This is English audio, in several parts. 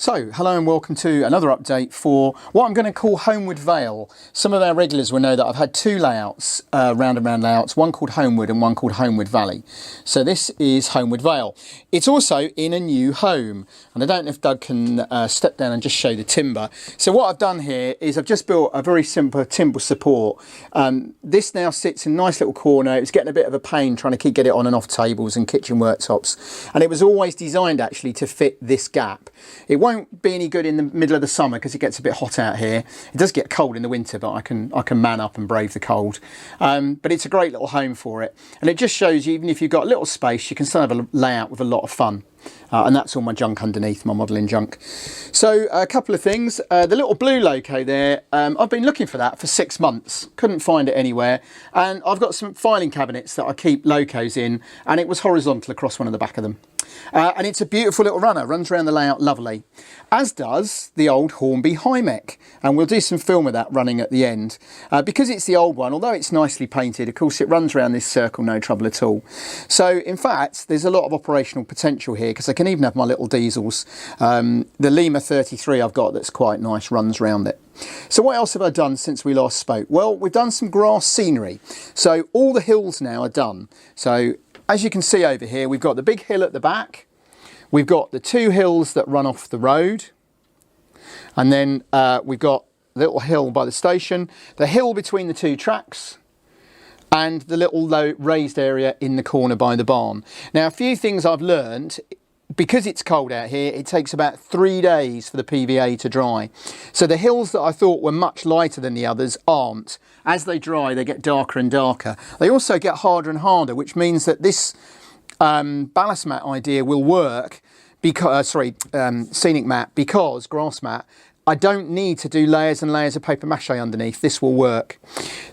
So, hello and welcome to another update for what I'm going to call Homeward Vale. Some of our regulars will know that I've had two layouts, round and round layouts, one called Homeward and one called Homeward Valley. So this is Homeward Vale. It's also in a new home, and I don't know if Doug can step down and just show the timber. So what I've done here is I've just built a very simple timber support. This now sits in a nice little corner. It was getting a bit of a pain trying to get it on and off tables and kitchen worktops, and it was always designed actually to fit this gap. It won't be any good in the middle of the summer because it gets a bit hot out here. It does get cold in the winter, but I can man up and brave the cold. But it's a great little home for it, and it just shows you even if you've got a little space, you can still have a layout with a lot of fun. And that's all my junk underneath, my modelling junk. So a couple of things. The little blue loco there, I've been looking for that for 6 months. Couldn't find it anywhere. And I've got some filing cabinets that I keep locos in, and it was horizontal across one of the back of them. And it's a beautiful little runner, runs around the layout lovely, as does the old Hornby Hymec, and we'll do some film of that running at the end. Because it's the old one, although it's nicely painted, of course it runs around this circle no trouble at all. So in fact there's a lot of operational potential here because I can even have my little diesels. The Lima 33 I've got that's quite nice runs around it. So what else have I done since we last spoke? Well, we've done some grass scenery. So all the hills now are done. So as you can see over here, we've got the big hill at the back. We've got the two hills that run off the road. And then we've got the little hill by the station, the hill between the two tracks, and the little low raised area in the corner by the barn. Now, a few things I've learned. Because it's cold out here, it takes about 3 days for the PVA to dry. So the hills that I thought were much lighter than the others aren't. As they dry, they get darker and darker. They also get harder and harder, which means that this ballast mat idea will work, because, scenic mat, because grass mat, I don't need to do layers and layers of paper mache underneath. This will work.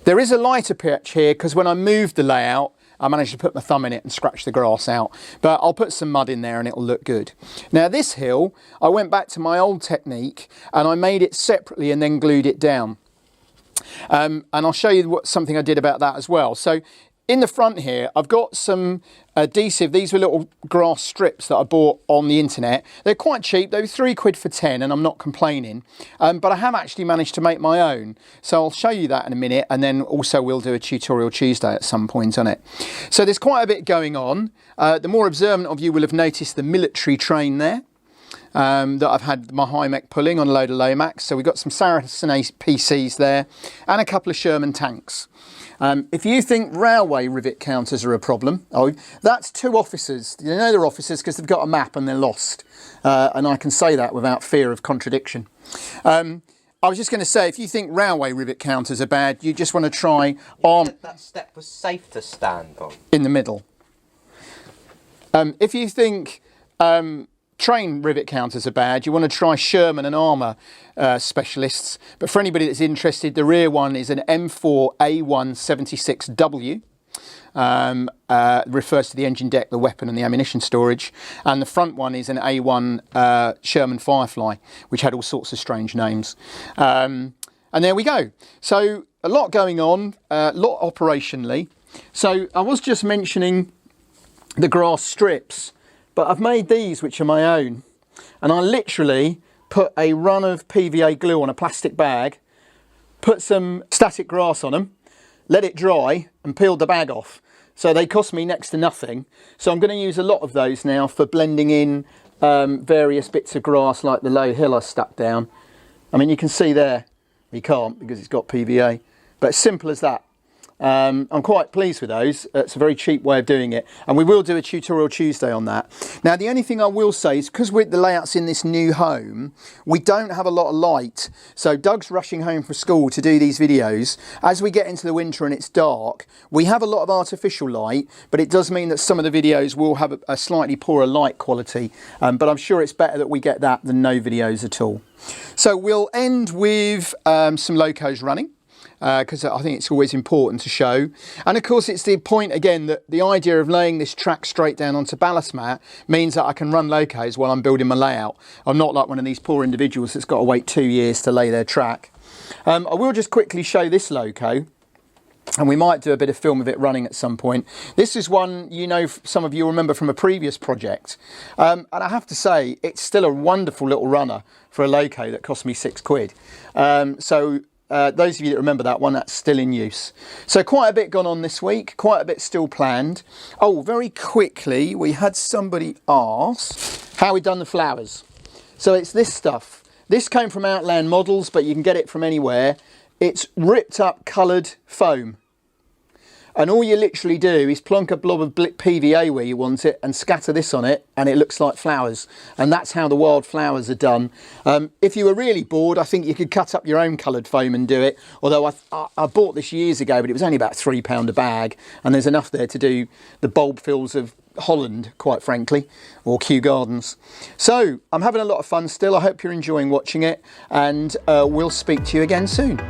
There is a lighter patch here because when I moved the layout, I managed to put my thumb in it and scratch the grass out, but I'll put some mud in there and it'll look good. Now this hill, I went back to my old technique and I made it separately and then glued it down. And I'll show you something I did about that as well. So in the front here, I've got some adhesive. These were little grass strips that I bought on the internet. They're quite cheap. They were £3 for 10 and I'm not complaining. But I have actually managed to make my own. So I'll show you that in a minute. And then also we'll do a tutorial Tuesday at some point on it. So there's quite a bit going on. The more observant of you will have noticed the military train there. That I've had my Hymec pulling on a load of Lomax. So we've got some Saracen PCs there and a couple of Sherman tanks. If you think railway rivet counters are a problem, that's two officers. You know they're officers because they've got a map and they're lost. And I can say that without fear of contradiction. I was just going to say, if you think railway rivet counters are bad, you just want to try on... That step was safe to stand on. In the middle. If you think... train rivet counters are bad, you want to try Sherman and Armour specialists. But for anybody that's interested, the rear one is an M4 A176W. Refers to the engine deck, the weapon and the ammunition storage. And the front one is an A1 Sherman Firefly, which had all sorts of strange names. And there we go. So a lot going on, a lot operationally. So I was just mentioning the grass strips. But I've made these, which are my own, and I literally put a run of PVA glue on a plastic bag, put some static grass on them, let it dry, and peeled the bag off. So they cost me next to nothing. So I'm going to use a lot of those now for blending in various bits of grass, like the low hill I stuck down. I mean, you can see there, you can't because it's got PVA, but as simple as that. I'm quite pleased with those. It's a very cheap way of doing it, and we will do a tutorial Tuesday on that. Now the only thing I will say is because the layout's in this new home, we don't have a lot of light. So Doug's rushing home from school to do these videos. As we get into the winter and it's dark, we have a lot of artificial light, but it does mean that some of the videos will have a slightly poorer light quality, but I'm sure it's better that we get that than no videos at all. So we'll end with some locos running. Because I think it's always important to show. And of course it's the point again that the idea of laying this track straight down onto ballast mat means that I can run locos while I'm building my layout. I'm not like one of these poor individuals that's got to wait 2 years to lay their track. I will just quickly show this loco. And we might do a bit of film of it running at some point. This is one, you know, some of you remember from a previous project. And I have to say, it's still a wonderful little runner for a loco that cost me £6. Those of you that remember that one, that's still in use. So quite a bit gone on this week, quite a bit still planned. Oh, very quickly, we had somebody ask how we done the flowers. So it's this stuff. This came from Outland Models, but you can get it from anywhere. It's ripped up coloured foam. And all you literally do is plonk a blob of PVA where you want it and scatter this on it, and it looks like flowers. And that's how the wild flowers are done. If you were really bored, I think you could cut up your own coloured foam and do it. Although I bought this years ago, but it was only about £3 a bag. And there's enough there to do the bulb fills of Holland, quite frankly, or Kew Gardens. So I'm having a lot of fun still. I hope you're enjoying watching it, and we'll speak to you again soon.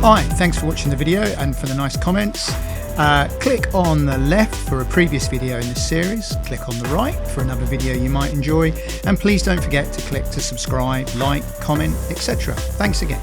Hi, thanks for watching the video and for the nice comments. Click on the left for a previous video in this series, click on the right for another video you might enjoy, and please don't forget to click to subscribe, like, comment, etc. Thanks again.